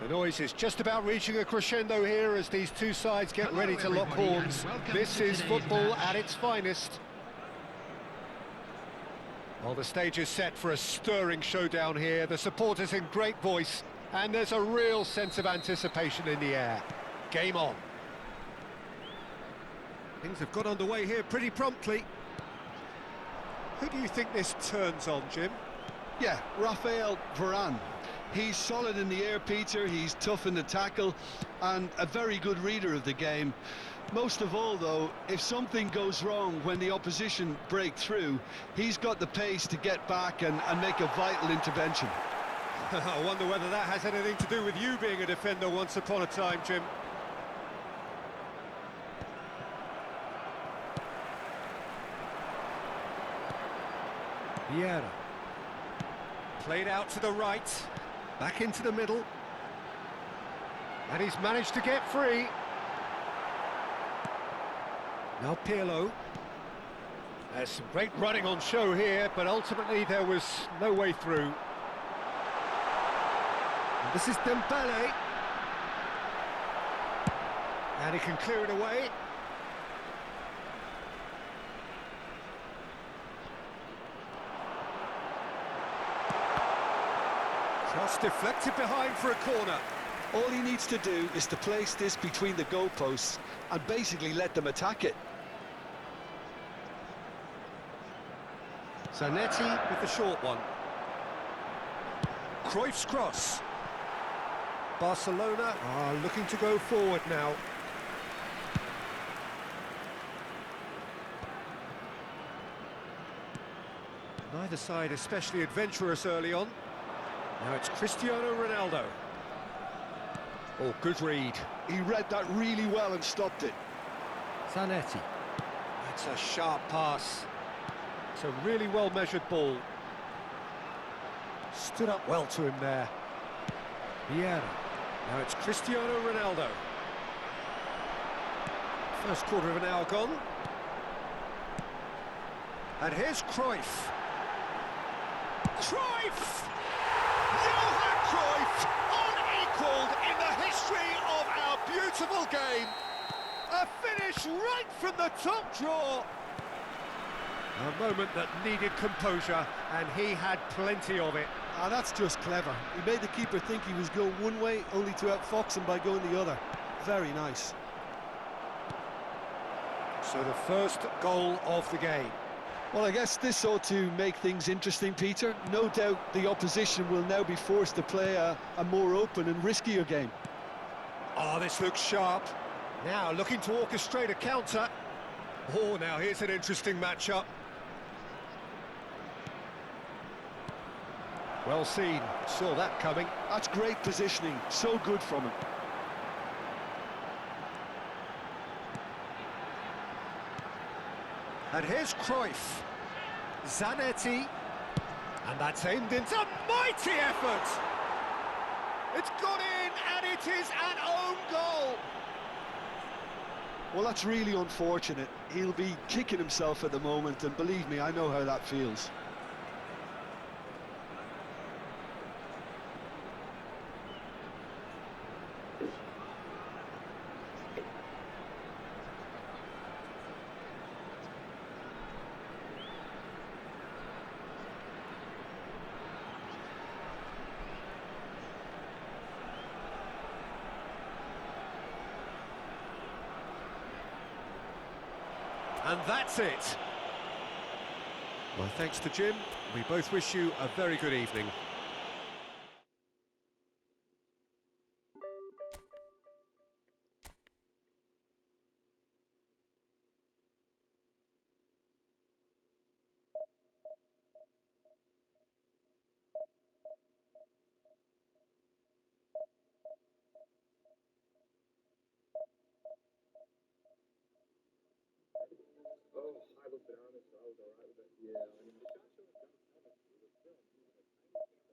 The noise is just about reaching a crescendo here as these two sides get ready to lock horns. This is football at its finest. Well, the stage is set for a stirring showdown here. The supporters in great voice, and there's a real sense of anticipation in the air. Game on. Things have got underway here pretty promptly. Who do you think this turns on, Jim? Yeah, Raphael Varane. He's solid in the air, Peter, he's tough in the tackle, and a very good reader of the game. Most of all, though, if something goes wrong when the opposition break through, he's got the pace to get back and make a vital intervention. I wonder whether that has anything to do with you being a defender once upon a time, Jim. Vieira. Played out to the right, back into the middle. And he's managed to get free. Now Pirlo. There's some great running on show here, but ultimately there was no way through. And this is Dembele. And he can clear it away. Cross deflected behind for a corner. All he needs to do is to place this between the goalposts and basically let them attack it. Zanetti with the short one. Cruyff's cross. Barcelona are looking to go forward now. Neither side especially adventurous early on. Now it's Cristiano Ronaldo. Oh, good read. He read that really well and stopped it. Zanetti. That's a sharp pass. It's a really well-measured ball. Stood up well to him there. Vieira. Now it's Cristiano Ronaldo. First quarter of an hour gone. And here's Cruyff. Cruyff! Johan Cruyff, unequalled in the history of our beautiful game. A finish right from the top drawer. A moment that needed composure, and he had plenty of it. Ah, that's just clever. He made the keeper think he was going one way, only to outfox him by going the other. Very nice. So the first goal of the game. Well, I guess this ought to make things interesting, Peter. No doubt the opposition will now be forced to play a more open and riskier game. Oh, this looks sharp. Now looking to orchestrate a counter. Oh, now here's an interesting matchup. Well seen, saw that coming. That's great positioning, so good from him. And here's Cruyff. Zanetti. And that's aimed into a mighty effort. It's got in, and it is an own goal. Well, that's really unfortunate. He'll be kicking himself at the moment, and believe me, I know how that feels. And that's it. My thanks to Jim. We both wish you a very good evening. Oh, I looked at it honest, I was alright with it. Yeah, I mean, the shot showing John Thomas, it was filmed using a tiny camera.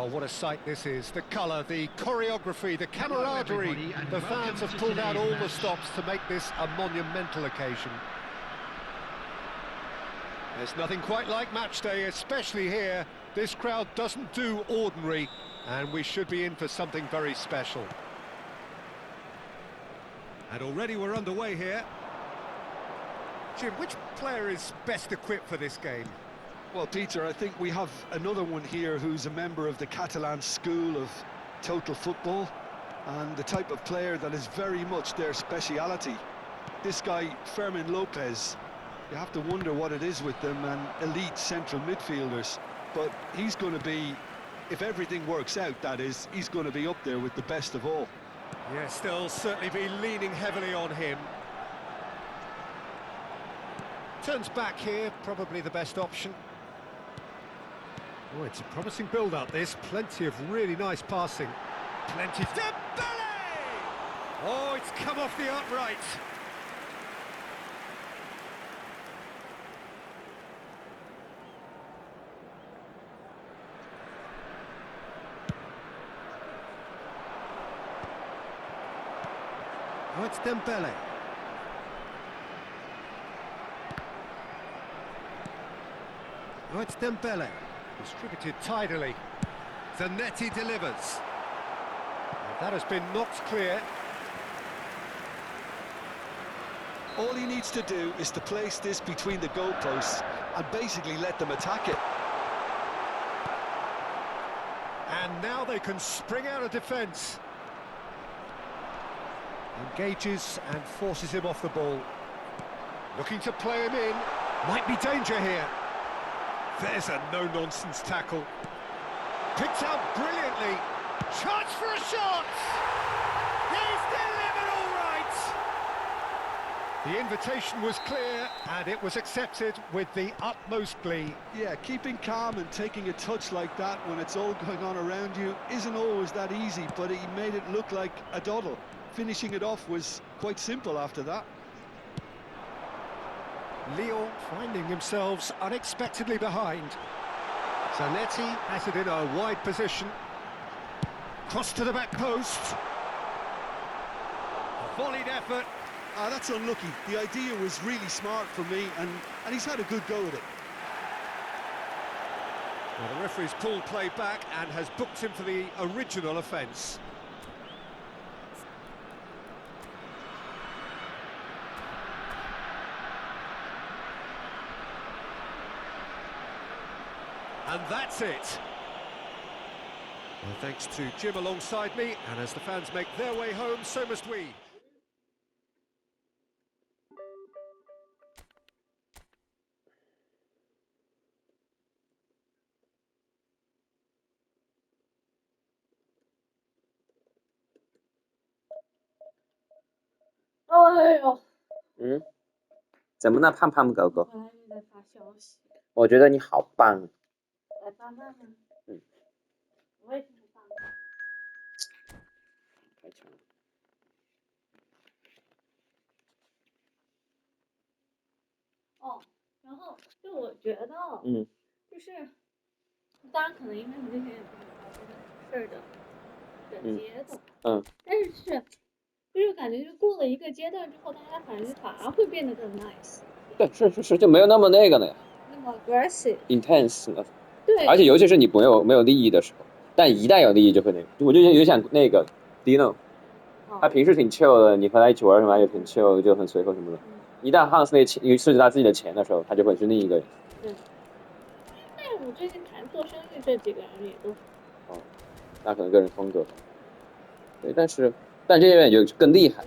Well, what a sight this is. The colour, the choreography, the camaraderie. The fans have pulled out all the stops to make this a monumental occasion. There's nothing quite like match day, especially here. This crowd doesn't do ordinary, and we should be in for something very special. And already we're underway here. Jim, which player is best equipped for this game? Well, Peter, I think we have another one here who's a member of the Catalan school of total football, and the type of player that is very much their speciality. This guy, Fermin Lopez, you have to wonder what it is with them and elite central midfielders, but he's going to be, if everything works out, that is, he's going to be up there with the best of all. Yes, they'll certainly be leaning heavily on him. Turns back here, probably the best option. Oh, it's a promising build-up, this. Plenty of really nice passing. Plenty... Dembele! Oh, it's come off the upright. Oh, it's Dembele. Oh, it's Dembele. Distributed tidily. Zanetti delivers. And that has been knocked clear. All he needs to do is to place this between the goalposts and basically let them attack it. And now they can spring out of defence. Engages and forces him off the ball. Looking to play him in. Might be danger here. There's a no-nonsense tackle. Picked out brilliantly. Chance for a shot! He's delivered all right! The invitation was clear, and it was accepted with the utmost glee. Yeah, keeping calm and taking a touch like that when it's all going on around you isn't always that easy, but he made it look like a doddle. Finishing it off was quite simple after that. Lyon finding themselves unexpectedly behind. Zanetti has it in a wide position. Cross to the back post. Volleyed effort. That's unlucky. The idea was really smart for me, and he's had a good go at it. Well, the referee's pulled play back and has booked him for the original offence. And that's it. Well, thanks to Jim alongside me, and as the fans make their way home, so must we.哎呦，嗯，怎么了，胖胖狗狗？我还没在发消息，我觉得你好棒。来发慢吗？嗯，我也挺棒的。太强了。哦，然后就我觉得，就是，当然可能因为你之前也不知道这个事儿的阶段，但是就是感觉就过了一个阶段之后，大家反而会变得更 nice。对，是，就没有那么那个了呀。那么 aggressive。intense 了。对。而且尤其是你没有利益的时候，但一旦有利益就会那个。我就有想那个 Dino，他平时挺 chill 的，你和他一起玩什么也挺 chill，就很随和什么的。一旦 Hans 那钱涉及他自己的钱的时候，他就会是另一个人。对。但是我最近谈做生意这几个人也都。哦，那可能个人风格。对，但这些人也就更厉害。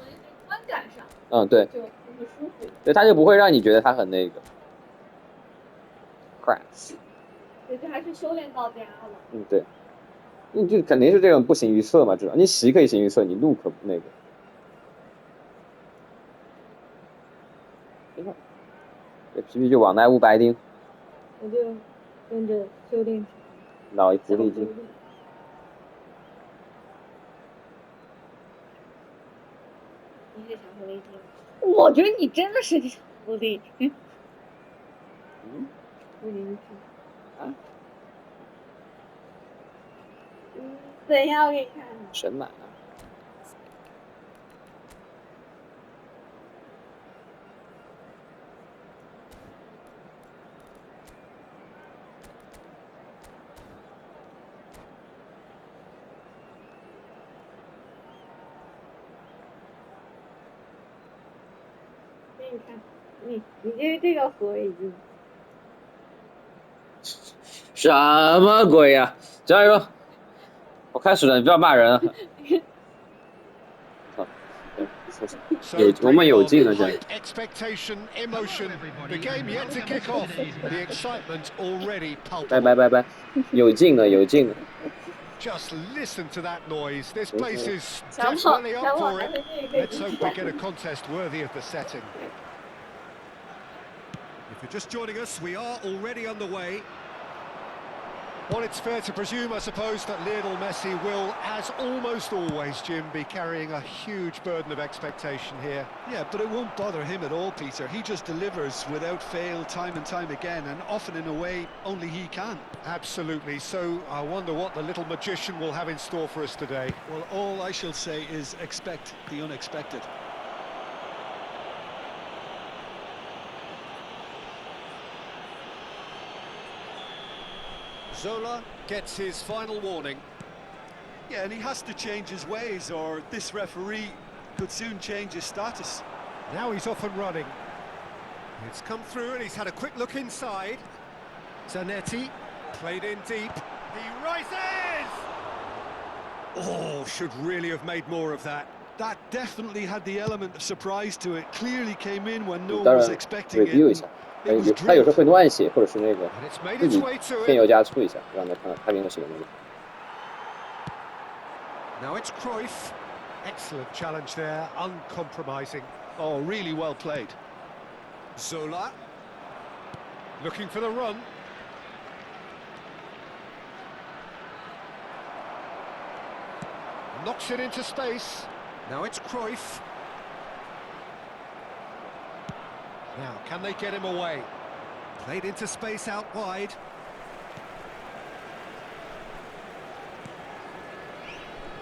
观感上。对。就会舒服。对，他就不会让你觉得他很那个。crass。对，这还是修炼到家了。对。你就肯定是这种不形于色嘛，知道？你习可以形于色，你怒可不那个。这皮皮就往来无白丁。我就跟着修炼。老一狐狸精。你是小狐狸精？我觉得你真的是小狐狸精。我给你看。等一下，我给你看。神马。给你看，你这个盒已经。什么鬼呀！加油！我开始了，你不要骂人。我们有劲了，这。拜，有劲了，有劲了。Just listen to that noise. This place is desperately up for it. Let's hope we get a contest worthy of the setting. If you're just joining us, we are already underway. Well, it's fair to presume, I suppose, that Lionel Messi will, as almost always, Jim, be carrying a huge burden of expectation here. Yeah, but it won't bother him at all, Peter. He just delivers without fail time and time again, and often in a way only he can. Absolutely. So I wonder what the little magician will have in store for us today. Well, all I shall say is expect the unexpected. Zola gets his final warning. Yeah, and he has to change his ways, or this referee could soon change his status. Now he's off and running. It's come through and he's had a quick look inside. Zanetti, played in deep. He rises! Oh, should really have made more of that. That definitely had the element of surprise to it. Clearly came in when no one was expecting it. 他有时候会乱写，或者是那个自己 Now 添油加醋一下，让他看他应该写的那个。Now it's Cruyff. Excellent challenge there, uncompromising. Oh, really well played. Zola. Looking for the run. Knocks it into space. Now it's Cruyff. Now, can they get him away? Played into space out wide.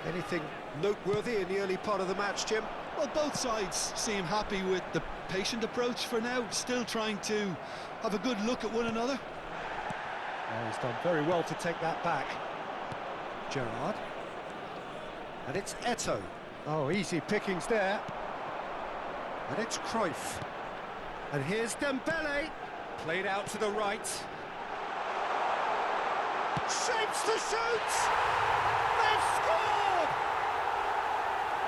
Anything noteworthy in the early part of the match, Jim? Well, both sides seem happy with the patient approach for now, still trying to have a good look at one another. Oh, he's done very well to take that back. Gerrard. And it's Eto'o. Oh, easy pickings there. And it's Cruyff. And here's Dembele, played out to the right. Shapes to shoot! They've scored!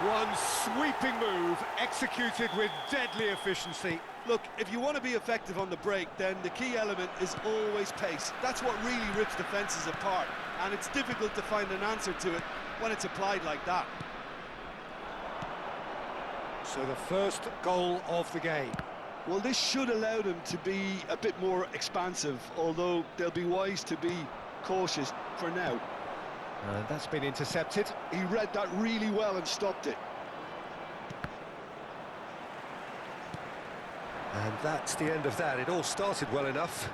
One sweeping move, executed with deadly efficiency. Look, if you want to be effective on the break, then the key element is always pace. That's what really rips defences apart, and it's difficult to find an answer to it when it's applied like that. So the first goal of the game. Well, this should allow them to be a bit more expansive, although they'll be wise to be cautious for now. And that's been intercepted. He read that really well and stopped it. And that's the end of that. It all started well enough.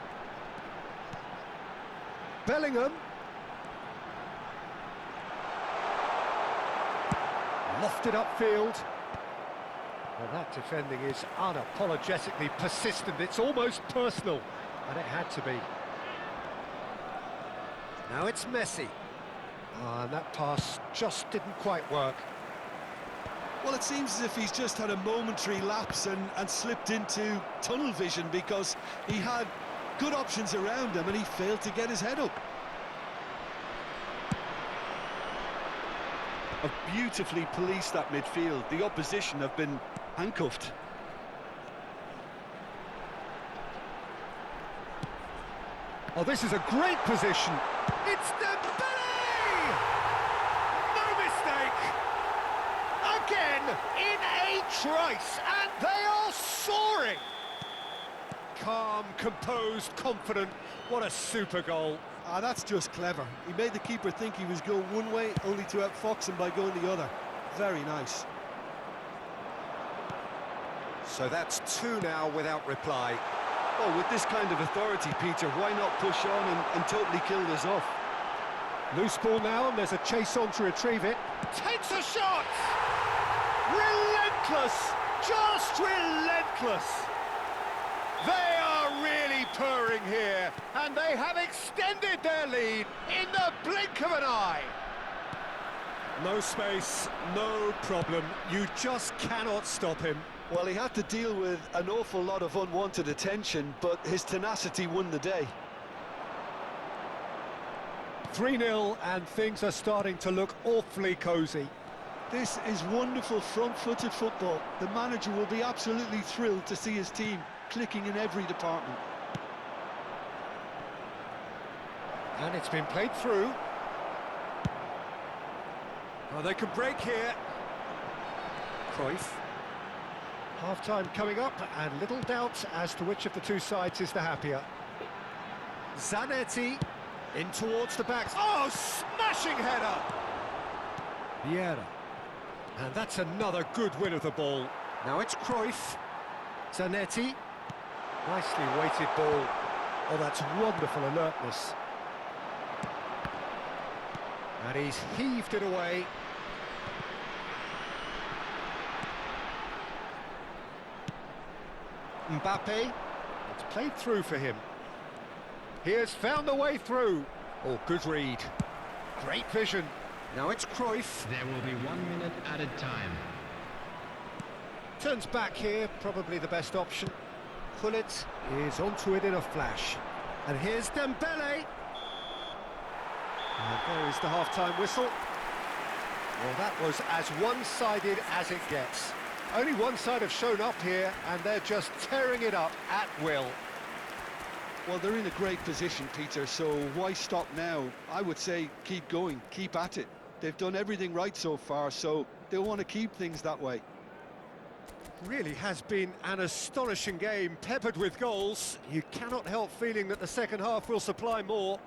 Bellingham. Lofted upfield. Well, that defending is unapologetically persistent. It's almost personal, and it had to be. Now it's Messi. And that pass just didn't quite work. Well, it seems as if he's just had a momentary lapse and slipped into tunnel vision, because he had good options around him and he failed to get his head up. Have beautifully policed that midfield. The opposition have been handcuffed. Oh, this is a great position. It's Dembele! No mistake! Again, in a trice, and they are soaring! Calm, composed, confident. What a super goal. Ah, that's just clever. He made the keeper think he was going one way, only to outfox him by going the other. Very nice. So that's two now without reply. Well, with this kind of authority, Peter, why not push on and totally kill this off? Loose ball now, and there's a chase on to retrieve it. Takes a shot! Relentless! Just relentless! They are really purring here, and they have extended their lead in the blink of an eye. No space, no problem. You just cannot stop him. Well, he had to deal with an awful lot of unwanted attention, but his tenacity won the day. 3-0, and things are starting to look awfully cosy. This is wonderful front-footed football. The manager will be absolutely thrilled to see his team clicking in every department. And it's been played through. Well, they can break here. Cruyff. Half-time coming up, and little doubt as to which of the two sides is the happier. Zanetti in towards the backs. Oh, smashing header! Vieira. And that's another good win of the ball. Now it's Cruyff. Zanetti. Nicely weighted ball. Oh, that's wonderful alertness. And he's heaved it away. Mbappe. It's played through for him. He has found a way through. Oh, good read. Great vision. Now it's Cruyff. There will be 1 minute added time. Turns back here, probably the best option. Gullit is onto it in a flash. And here's Dembele. And there is the half-time whistle. Well, that was as one-sided as it gets. Only one side have shown up here, and they're just tearing it up at will. Well, they're in a great position, Peter, so why stop now? I would say keep going, keep at it. They've done everything right so far, so they'll want to keep things that way. Really has been an astonishing game, peppered with goals. You cannot help feeling that the second half will supply more.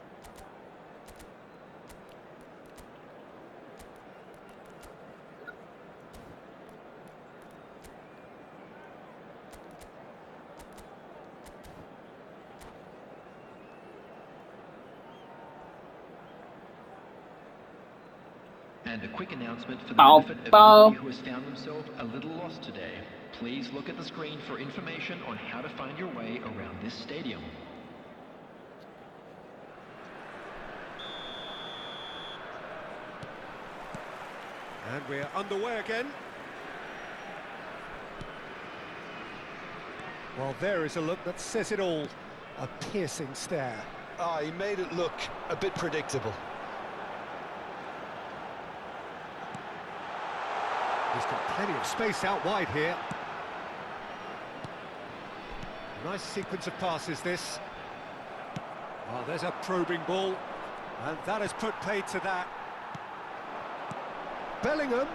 And a quick announcement for the benefit of anybody who has found themselves a little lost today. Please look at the screen for information on how to find your way around this stadium. And we're underway again. Well, there is a look that says it all. A piercing stare. Ah, he made it look a bit predictable. He's got plenty of space out wide here. Nice sequence of passes, this. Oh, there's a probing ball. And that has put paid to that. Bellingham.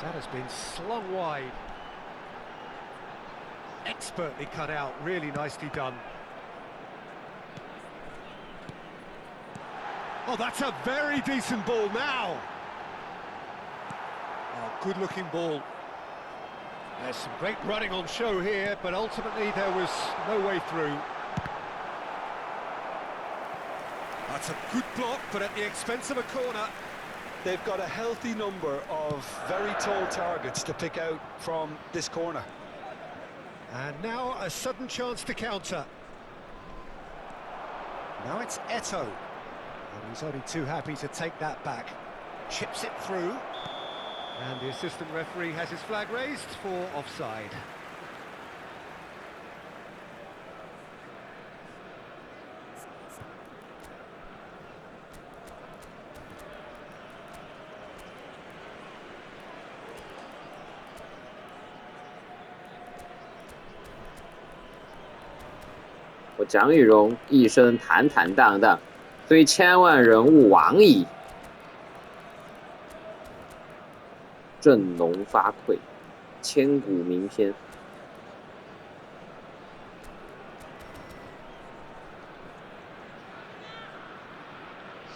That has been slung wide. Expertly cut out, really nicely done. Oh, that's a very decent ball now. Oh, good-looking ball. There's some great running on show here, but ultimately there was no way through. That's a good block, but at the expense of a corner. They've got a healthy number of very tall targets to pick out from this corner. And now a sudden chance to counter. Now it's Eto'o. And he's only too happy to take that back. Chips it through. And the assistant referee has his flag raised for offside.我蒋羽荣一生坦坦荡荡，虽千万人吾往矣。振聋发聩，千古名篇。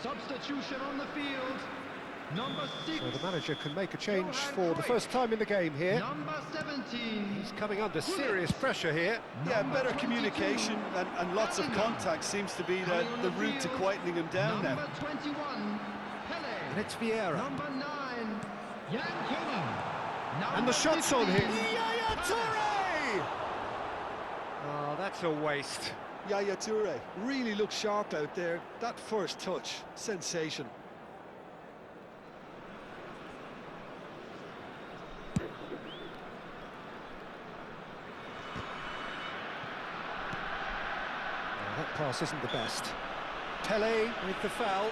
Substitution on the field. Number 6. So the manager can make a change for the first time in the game here. Number 17. He's coming under serious pressure here. Yeah, better communication and lots of contact seems to be the route to quietening him down now. Number 21. And it's Vieira. Number 9, Jan Koeman. And the shot's on him. Yaya Toure! Oh, that's a waste. Yaya Toure really looks sharp out there. That first touch, sensation. That pass isn't the best. Pele with the foul.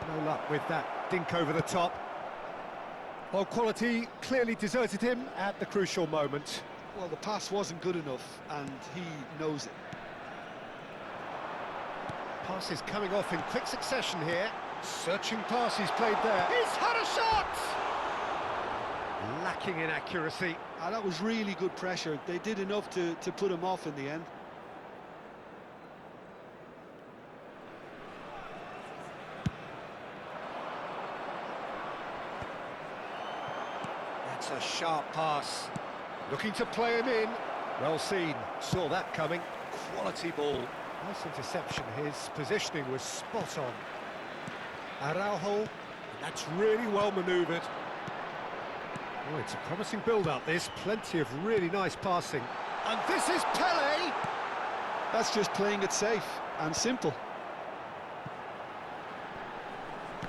No luck with that dink over the top. Well, quality clearly deserted him at the crucial moment. Well, the pass wasn't good enough, and he knows it. Passes coming off in quick succession here. Searching pass he's played there. He's had a shot! Lacking in accuracy. That was really good pressure. They did enough to put him off in the end. That's a sharp pass. Looking to play him in. Well seen. Saw that coming. Quality ball. Nice interception. His positioning was spot on. Araujo. And that's really well manoeuvred. Oh, it's a promising build-up, this. Plenty of really nice passing. And this is Pele! That's just playing it safe and simple.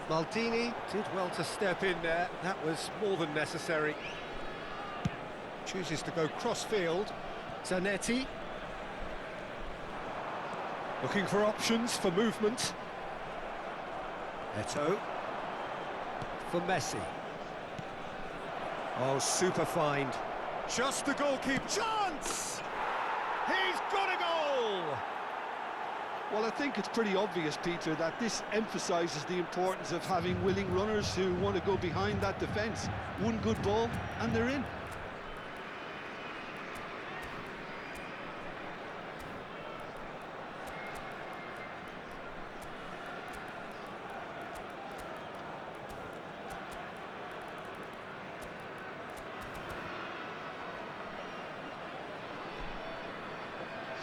Maldini did well to step in there. That was more than necessary. Chooses to go cross-field. Zanetti. Looking for options for movement. Eto'o. For Messi. Oh, super find. Just the goalkeeper. Chance! He's got a goal! Well, I think it's pretty obvious, Peter, that this emphasises the importance of having willing runners who want to go behind that defence. One good ball, and they're in.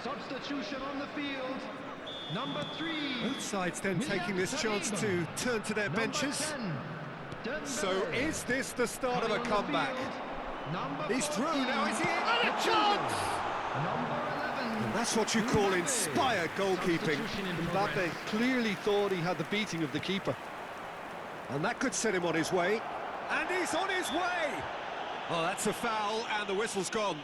Substitution on the field. Number 3. Both sides then taking this chance to turn to their benches. So is this the start of a comeback? He's through, now is he in? And a chance! And that's what you call inspired goalkeeping. Mbappe clearly thought he had the beating of the keeper. And that could set him on his way. And he's on his way! Oh, that's a foul, and the whistle's gone.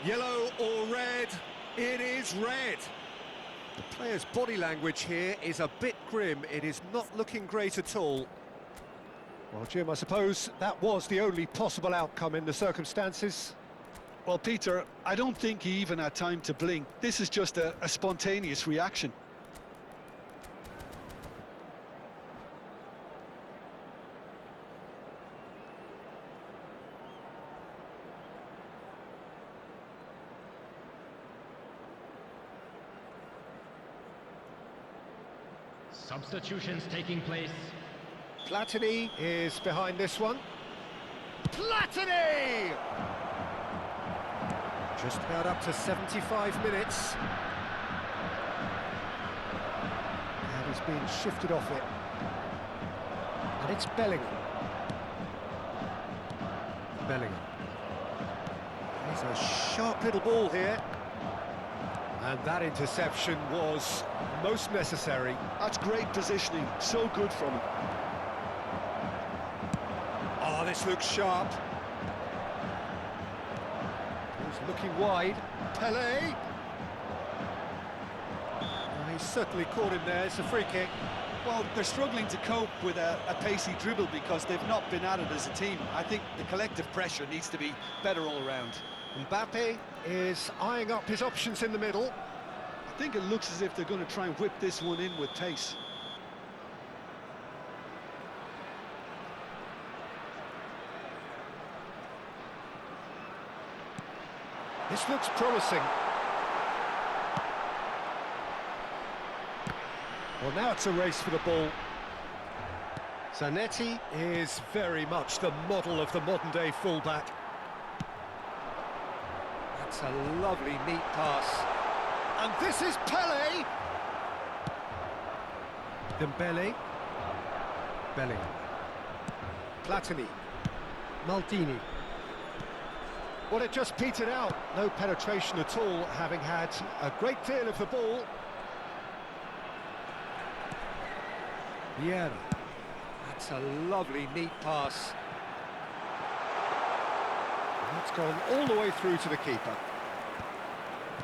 Yellow or red? It is red. The player's body language here is a bit grim. It is not looking great at all. Well, Jim, I suppose that was the only possible outcome in the circumstances. Well, Peter, I don't think he even had time to blink. This is just a spontaneous reaction. Substitutions taking place. Platini is behind this one. Platini! Just about up to 75 minutes. And he's been shifted off it. And it's Bellingham. Bellingham. There's a sharp little ball here. And that interception was most necessary. That's great positioning, so good from him. Oh, this looks sharp. He's looking wide. Pele. Oh, he's certainly caught him there. It's a free kick. Well, they're struggling to cope with a pacey dribble because they've not been at it as a team. I think the collective pressure needs to be better all around. Mbappe is eyeing up his options in the middle. I think it looks as if they're going to try and whip this one in with pace. This looks promising. Well, now it's a race for the ball. Zanetti is very much the model of the modern-day fullback. That's a lovely, neat pass. And this is Pele. Dembele. Bellingham. Platini. Maldini. Well, it just petered out. No penetration at all, having had a great deal of the ball. Vieira. That's a lovely, neat pass. That's gone all the way through to the keeper.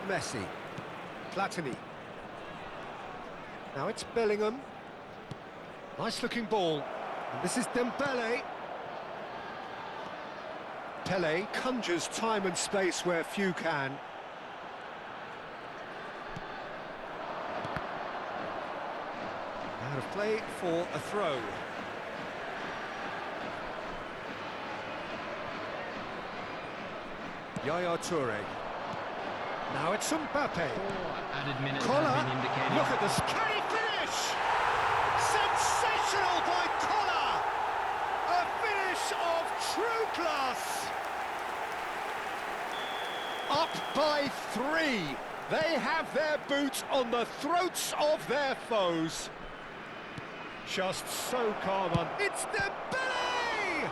Messi. Platini. Now it's Bellingham. Nice-looking ball. And this is Dembele. Pele conjures time and space where few can. Out of play for a throw. Yaya Toure. Now it's Mbappe. Added minutes Collar, have been indicated. look at this. Can he finish? Sensational by Collar. A finish of true class. Up by 3. They have their boot on the throats of their foes. Just so calm on. It's Dembele!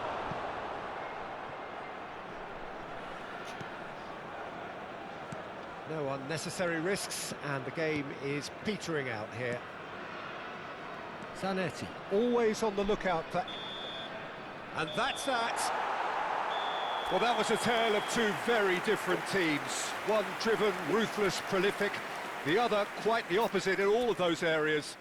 No unnecessary risks, and the game is petering out here. Zanetti, always on the lookout for... And that's that. Well, that was a tale of two very different teams. One driven, ruthless, prolific. The other quite the opposite in all of those areas.